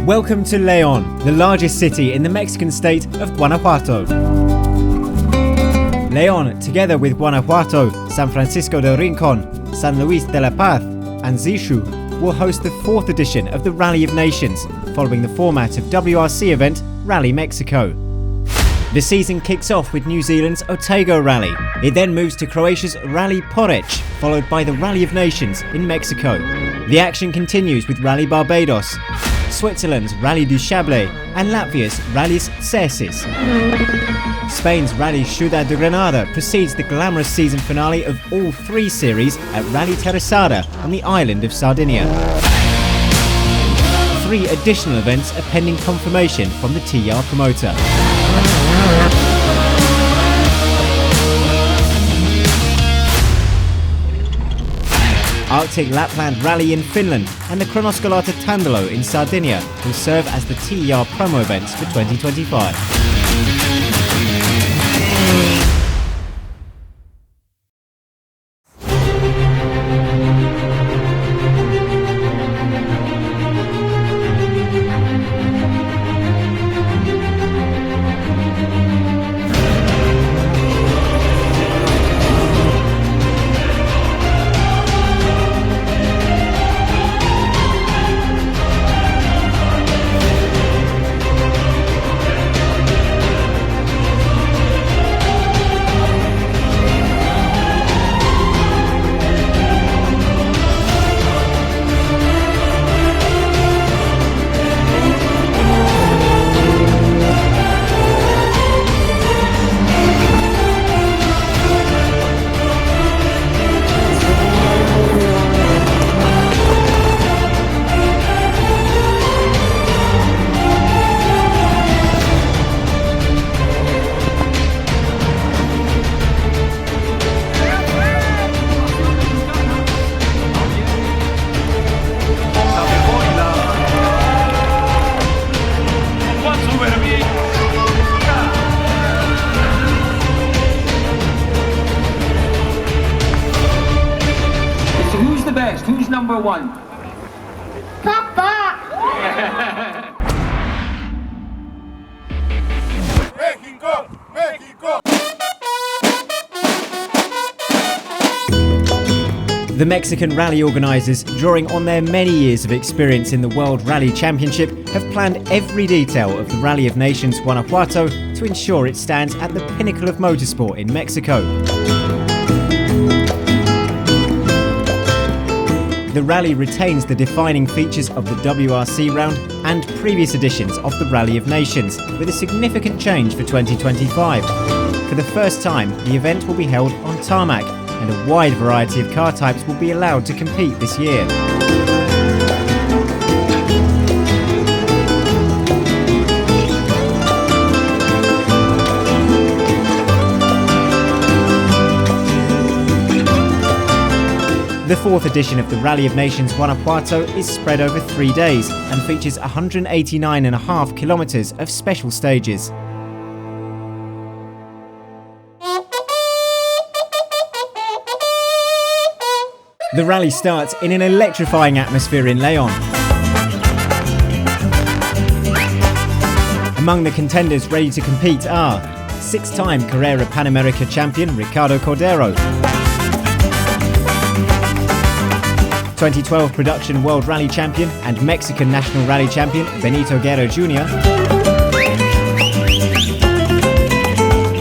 Welcome to Léon, the largest city in the Mexican state of Guanajuato. Léon, together with Guanajuato, San Francisco del Rincon, San Luis de la Paz, and Xixu, will host the 4th edition of the Rally of Nations, following the format of WRC event Rally Mexico. The season kicks off with New Zealand's Otago Rally. It then moves to Croatia's Rally Porridge, followed by the Rally of Nations in Mexico. The action continues with Rally Barbados, Switzerland's Rally du Chablais, and Latvia's Rallys Cersis. Spain's Rally Ciudad de Granada precedes the glamorous season finale of all 3 series at Rally Terrasada on the island of Sardinia. 3 additional events are pending confirmation from the TER promoter. Arctic Lapland Rally in Finland and the Kronoskolata Tandalo in Sardinia will serve as the TER promo events for 2025. Who's number 1? Papa! Mexico! Mexico! The Mexican rally organisers, drawing on their many years of experience in the World Rally Championship, have planned every detail of the Rally of Nations Guanajuato to ensure it stands at the pinnacle of motorsport in Mexico. The rally retains the defining features of the WRC round and previous editions of the Rally of Nations, with a significant change for 2025. For the first time, the event will be held on tarmac, and a wide variety of car types will be allowed to compete this year. The 4th edition of the Rally of Nations Guanajuato is spread over 3 days and features 189.5 kilometres of special stages. The rally starts in an electrifying atmosphere in Léon. Among the contenders ready to compete are 6-time Carrera Pan America champion Ricardo Cordero, 2012 Production World Rally Champion and Mexican National Rally Champion Benito Guerra Jr.,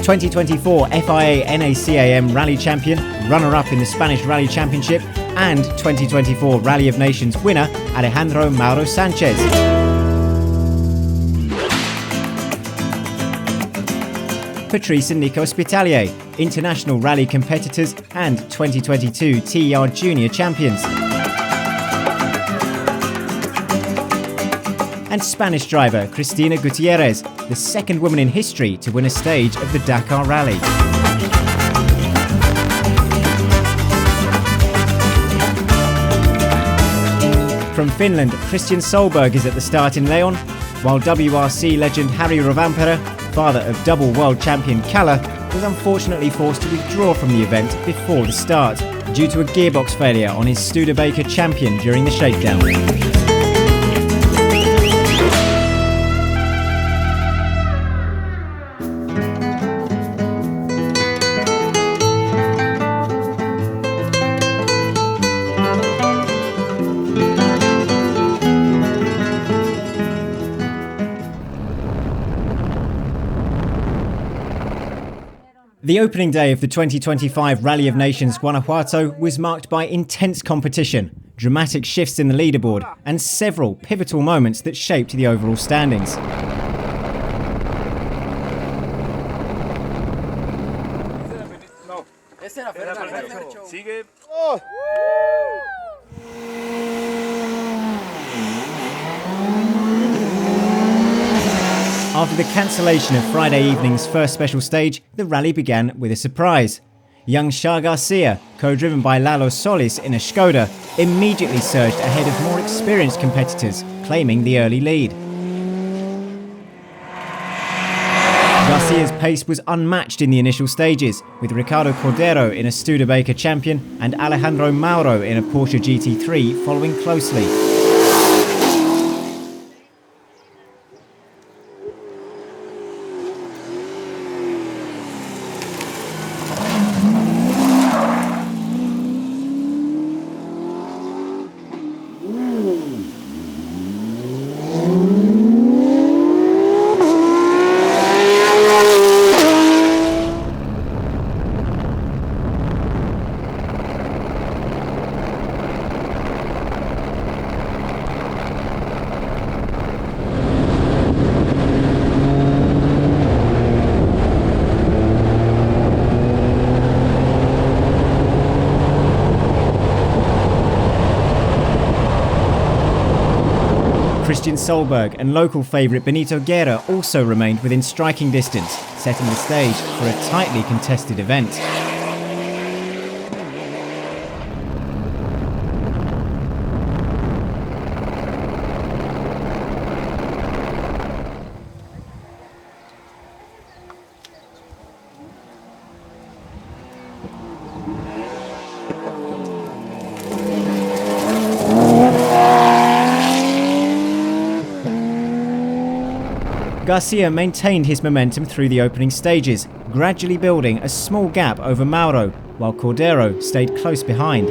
2024 FIA NACAM Rally Champion, runner-up in the Spanish Rally Championship, and 2024 Rally of Nations winner Alejandro Mauro Sanchez. Patrice and Nico Spitalier, international rally competitors and 2022 TER Junior champions. And Spanish driver Cristina Gutierrez, the 2nd woman in history to win a stage of the Dakar Rally. From Finland, Christian Solberg is at the start in Léon, while WRC legend Harry Rovanperä, father of double world champion Kalle, was unfortunately forced to withdraw from the event before the start, due to a gearbox failure on his Studebaker champion during the shakedown. The opening day of the 2025 Rally of Nations Guanajuato was marked by intense competition, dramatic shifts in the leaderboard, and several pivotal moments that shaped the overall standings. After the cancellation of Friday evening's first special stage, the rally began with a surprise. Young Shah Garcia, co-driven by Lalo Solis in a Skoda, immediately surged ahead of more experienced competitors, claiming the early lead. Garcia's pace was unmatched in the initial stages, with Ricardo Cordero in a Studebaker Champion and Alejandro Mauro in a Porsche GT3 following closely. Christian Solberg and local favourite Benito Guerra also remained within striking distance, setting the stage for a tightly contested event. Garcia maintained his momentum through the opening stages, gradually building a small gap over Mauro, while Cordero stayed close behind.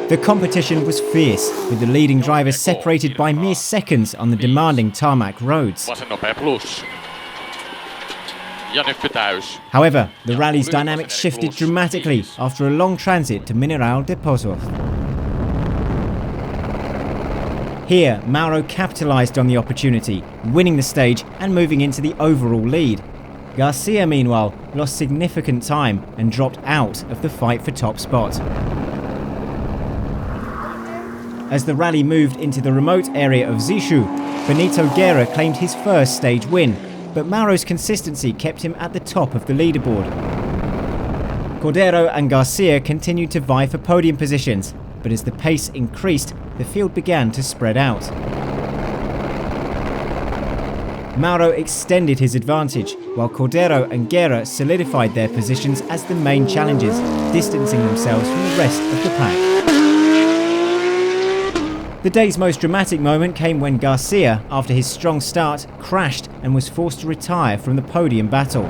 The competition was fierce, with the leading drivers separated by mere seconds on the demanding tarmac roads. However, the rally's dynamics shifted dramatically after a long transit to Mineral de Pozos. Here, Mauro capitalised on the opportunity, winning the stage and moving into the overall lead. Garcia, meanwhile, lost significant time and dropped out of the fight for top spot. As the rally moved into the remote area of Zishu, Benito Guerra claimed his first stage win, but Mauro's consistency kept him at the top of the leaderboard. Cordero and Garcia continued to vie for podium positions, but as the pace increased, the field began to spread out. Mauro extended his advantage, while Cordero and Guerra solidified their positions as the main challengers, distancing themselves from the rest of the pack. The day's most dramatic moment came when Garcia, after his strong start, crashed and was forced to retire from the podium battle.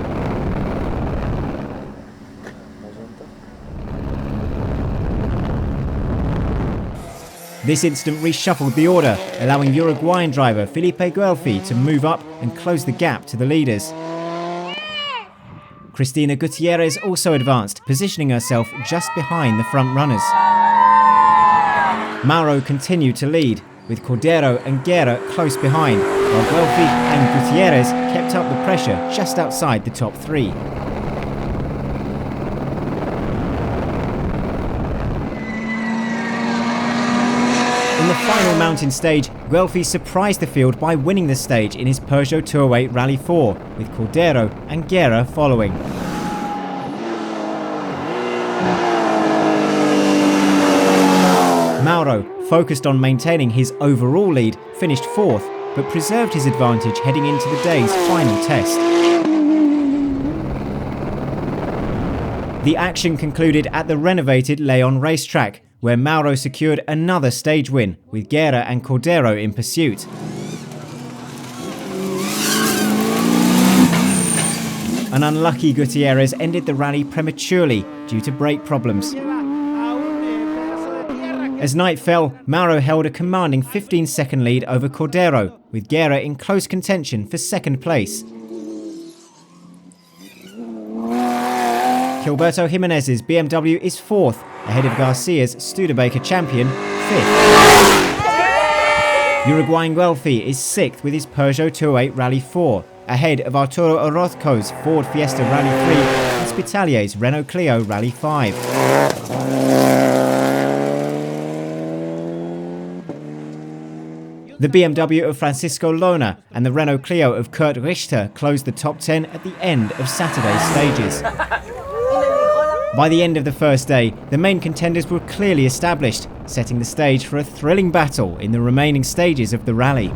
This incident reshuffled the order, allowing Uruguayan driver Felipe Guelfi to move up and close the gap to the leaders. Cristina Gutierrez also advanced, positioning herself just behind the front runners. Mauro continued to lead, with Cordero and Guerra close behind, while Guelfi and Gutierrez kept up the pressure just outside the top three. In the final mountain stage, Guelfi surprised the field by winning the stage in his Peugeot 208 Rally 4, with Cordero and Guerra following. Mauro, focused on maintaining his overall lead, finished fourth, but preserved his advantage heading into the day's final test. The action concluded at the renovated Léon racetrack, where Mauro secured another stage win, with Guerra and Cordero in pursuit. An unlucky Gutierrez ended the rally prematurely due to brake problems. As night fell, Mauro held a commanding 15-second lead over Cordero, with Guerra in close contention for second place. Gilberto Jimenez's BMW is 4th, ahead of Garcia's Studebaker champion, 5th. Uruguayan Guelfi is 6th with his Peugeot 208 Rally 4, ahead of Arturo Orozco's Ford Fiesta Rally 3 and Spitalier's Renault Clio Rally 5. The BMW of Francisco Lona and the Renault Clio of Kurt Richter closed the top 10 at the end of Saturday's stages. By the end of the first day, the main contenders were clearly established, setting the stage for a thrilling battle in the remaining stages of the rally.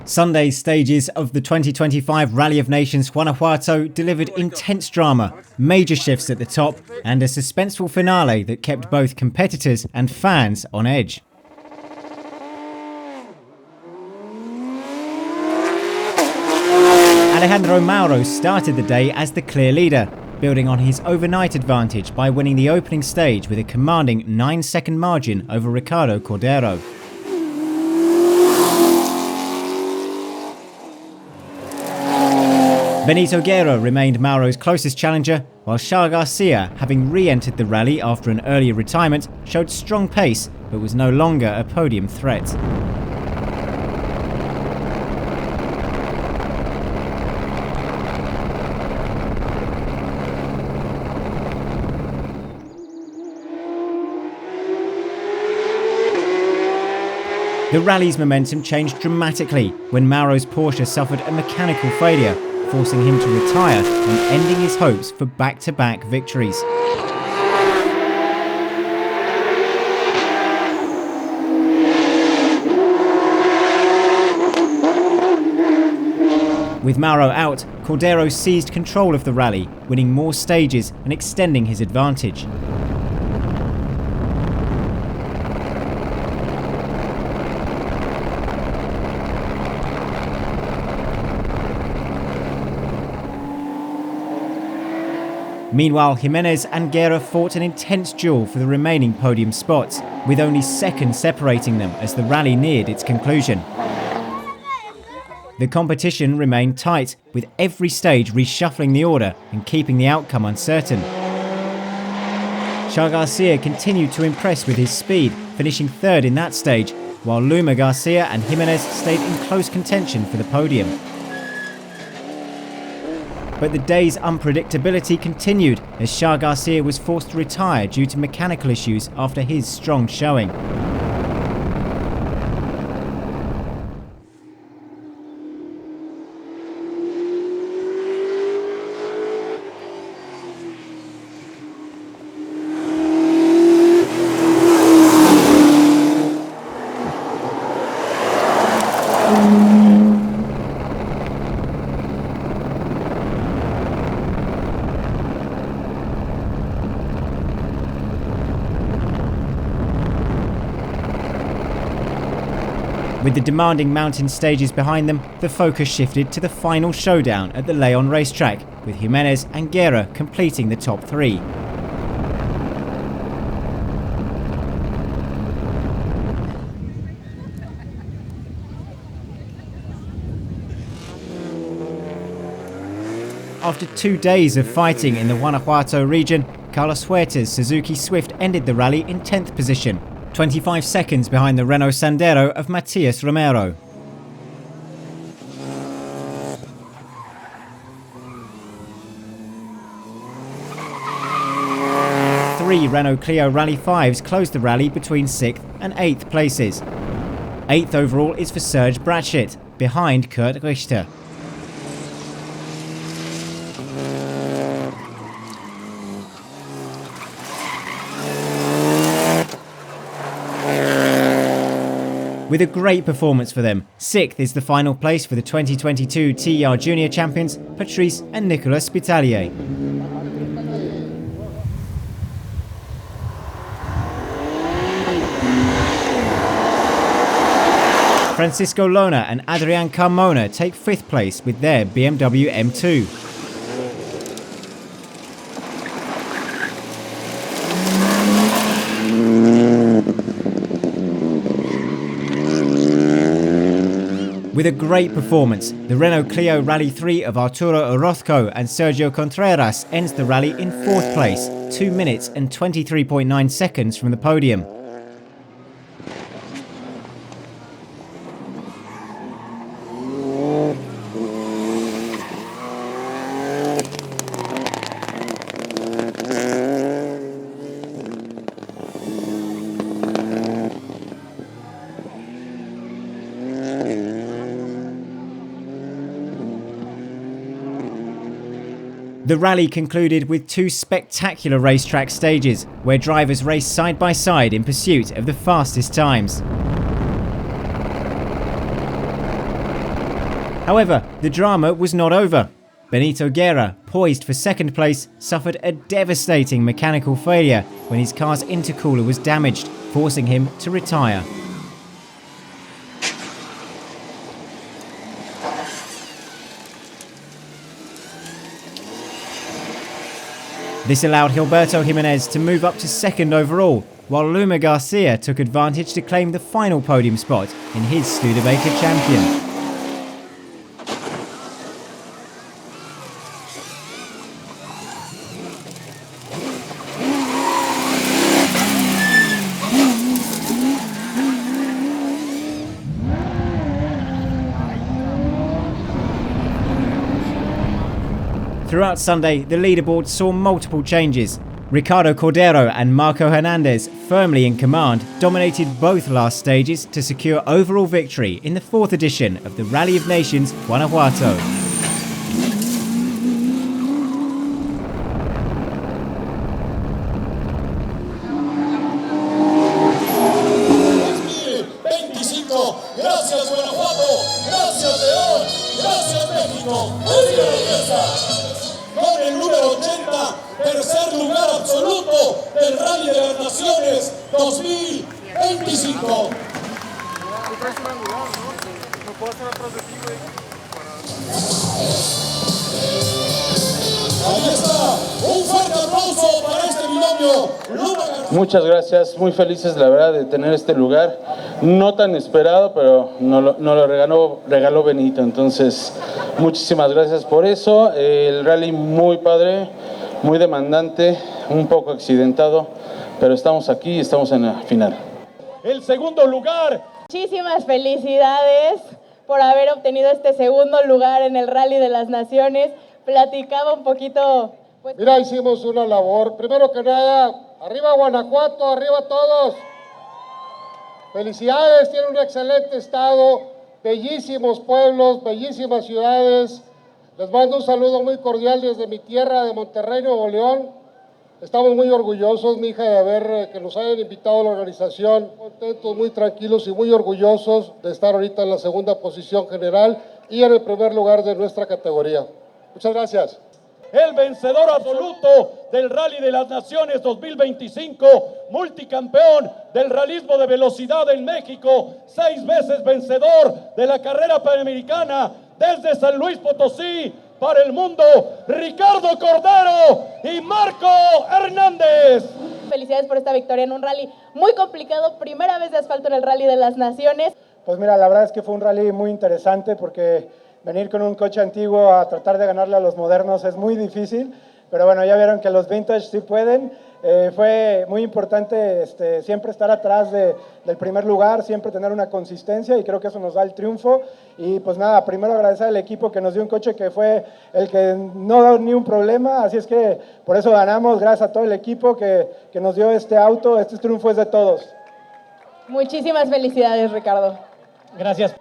Sunday's stages of the 2025 Rally of Nations Guanajuato delivered intense drama, major shifts at the top, and a suspenseful finale that kept both competitors and fans on edge. Alejandro Mauro started the day as the clear leader, building on his overnight advantage by winning the opening stage with a commanding 9-second margin over Ricardo Cordero. Benito Guerra remained Mauro's closest challenger, while Charles Garcia, having re-entered the rally after an earlier retirement, showed strong pace but was no longer a podium threat. The rally's momentum changed dramatically when Mauro's Porsche suffered a mechanical failure, forcing him to retire and ending his hopes for back-to-back victories. With Mauro out, Cordero seized control of the rally, winning more stages and extending his advantage. Meanwhile, Jimenez and Guerra fought an intense duel for the remaining podium spots, with only seconds separating them as the rally neared its conclusion. The competition remained tight, with every stage reshuffling the order and keeping the outcome uncertain. Charles Garcia continued to impress with his speed, finishing 3rd in that stage, while Luma, Garcia and Jimenez stayed in close contention for the podium. But the day's unpredictability continued as Charles Garcia was forced to retire due to mechanical issues after his strong showing. With the demanding mountain stages behind them, the focus shifted to the final showdown at the Léon racetrack, with Jimenez and Guerra completing the top 3. After 2 days of fighting in the Guanajuato region, Carlos Huerta's Suzuki Swift ended the rally in 10th position, 25 seconds behind the Renault Sandero of Matias Romero. Three Renault Clio Rally 5s closed the rally between 6th and 8th places. 8th overall is for Serge Bratschit, behind Kurt Richter. with a great performance for them. 6th is the final place for the 2022 TER Junior Champions, Patrice and Nicolas Spitalier. Francisco Lona and Adrian Carmona take 5th place with their BMW M2. With a great performance, the Renault Clio Rally 3 of Arturo Orozco and Sergio Contreras ends the rally in 4th place, 2 minutes and 23.9 seconds from the podium. The rally concluded with 2 spectacular racetrack stages, where drivers raced side by side in pursuit of the fastest times. However, the drama was not over. Benito Guerra, poised for 2nd place, suffered a devastating mechanical failure when his car's intercooler was damaged, forcing him to retire. This allowed Gilberto Jimenez to move up to 2nd overall, while Luma Garcia took advantage to claim the final podium spot in his Studebaker champion. Throughout Sunday, the leaderboard saw multiple changes. Ricardo Cordero and Marco Hernandez, firmly in command, dominated both last stages to secure overall victory in the 4th edition of the Rally of Nations, Guanajuato. Gracias Guanajuato, gracias León, gracias México. Con el número 80, tercer lugar absoluto del Rally de las Naciones 2025. Ahí está, un fuerte aplauso para este binomio. Muchas gracias, muy felices la verdad de tener este lugar, no tan esperado, pero nos lo regaló Benito, entonces muchísimas gracias por eso. El rally muy padre, muy demandante, un poco accidentado, pero estamos aquí y estamos en la final. El segundo lugar. Muchísimas felicidades por haber obtenido este segundo lugar en el Rally de las Naciones. Platicaba un poquito. Pues... Mira, hicimos una labor. Primero que nada, arriba Guanajuato, arriba todos. Felicidades, tienen un excelente estado, bellísimos pueblos, bellísimas ciudades. Les mando un saludo muy cordial desde mi tierra de Monterrey, Nuevo León. Estamos muy orgullosos, mi hija, de ver que nos hayan invitado a la organización. Contentos, muy tranquilos y muy orgullosos de estar ahorita en la segunda posición general y en el primer lugar de nuestra categoría. Muchas gracias. El vencedor absoluto del Rally de las Naciones 2025, multicampeón del realismo de velocidad en México, 6 veces vencedor de la carrera panamericana desde San Luis Potosí para el mundo, Ricardo Cordero y Marco Hernández. Felicidades por esta victoria en un rally muy complicado, primera vez de asfalto en el Rally de las Naciones. Pues mira, la verdad es que fue un rally muy interesante porque venir con un coche antiguo a tratar de ganarle a los modernos es muy difícil, pero bueno, ya vieron que los vintage sí pueden. Fue muy importante siempre estar atrás del primer lugar, siempre tener una consistencia y creo que eso nos da el triunfo. Y pues nada, primero agradecer al equipo que nos dio un coche que fue el que no dio ni un problema, así es que por eso ganamos, gracias a todo el equipo que nos dio este auto. Este triunfo es de todos. Muchísimas felicidades, Ricardo. Gracias.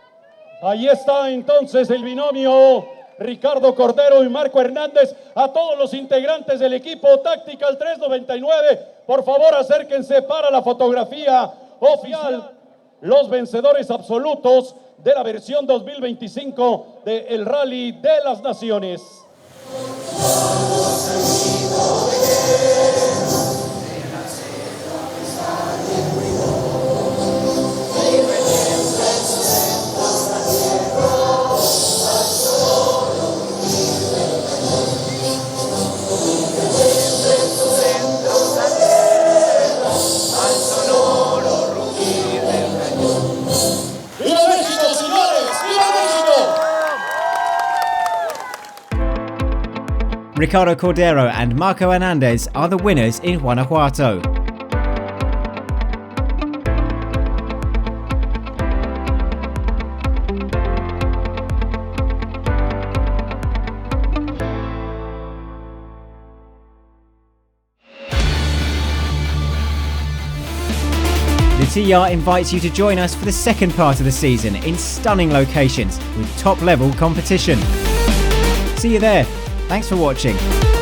Ahí está entonces el binomio Ricardo Cordero y Marco Hernández. A todos los integrantes del equipo Tactical 399, por favor acérquense para la fotografía oficial. los vencedores absolutos de la versión 2025 del Rally de las Naciones. Ricardo Cordero and Marco Hernandez are the winners in Guanajuato. The TER invites you to join us for the second part of the season in stunning locations with top-level competition. See you there. Thanks for watching.